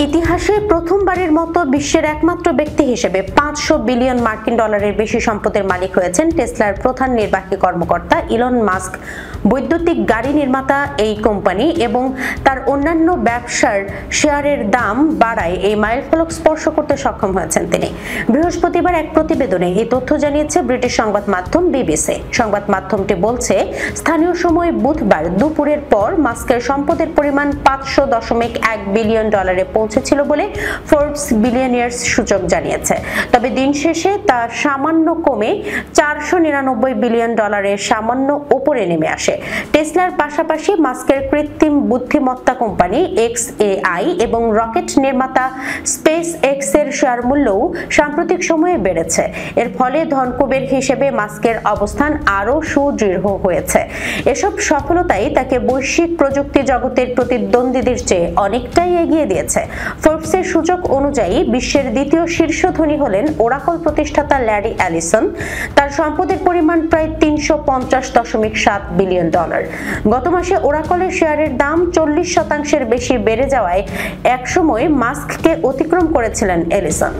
ইতিহাসে প্রথমবারের মতো বিশ্বের একমাত্র ব্যক্তি হিসেবে 500 বিলিয়ন মার্কিন ডলারের বেশি সম্পদের মালিক হয়েছেন টেসলার প্রধান নির্বাহী কর্মকর্তা ইলন মাস্ক। বৈদ্যুতিক গাড়ি নির্মাতা এই কোম্পানি এবং তার অন্যান্য ব্যবসার শেয়ারের দাম বাড়ায় এই মাইলফলক স্পর্শ করতে সক্ষম হয়েছেন তিনি। বৃহস্পতিবার এক প্রতিবেদনে এই তথ্য জানিয়েছে ব্রিটিশ সংবাদ মাধ্যম বিবিসি। সংবাদ মাধ্যমটি বলছে, স্থানীয় সময় বুধবার দুপুরের পর মাস্কের সম্পদের পরিমাণ 500.1 বিলিয়ন ডলারে পৌঁছেছিল বলে ফোর্বস বিলিয়নিয়ার্স সূচক জানিয়েছে। তবে দিন শেষে তা সামান্য কমে 499 বিলিয়ন ডলারের সামান্য উপরে নেমে আসে। টেসলার পাশাপাশি মাস্কের কৃত্রিম বুদ্ধিমত্তা কোম্পানি XAI এবং রকেট নির্মাতা স্পেস এক্স এর শেয়ার মূল্যও সাম্প্রতিক সময়ে বেড়েছে। এর ফলে ধনকুবের হিসেবে মাস্কের অবস্থান আরও সুদৃঢ় হয়েছে। এসব সফলতাই তাকে বৈশ্বিক প্রযুক্তি জগতের প্রতিদ্বন্দ্বীদের চেয়ে অনেকটাই এগিয়ে দিয়েছে। ফোর্বসের সূচক অনুযায়ী বিশ্বের দ্বিতীয় শীর্ষ ধনী হলেন ওরাকল প্রতিষ্ঠাতা ল্যারি অ্যালিসন। তার সম্পদের পরিমাণ প্রায় 350.7 বিলিয়ন ডলার। গত মাসে ওরাকলের শেয়ারের দাম 40% বেশি বেড়ে যাওয়ায় একসময় মাস্ককে অতিক্রম করেছিলেন অ্যালিসন।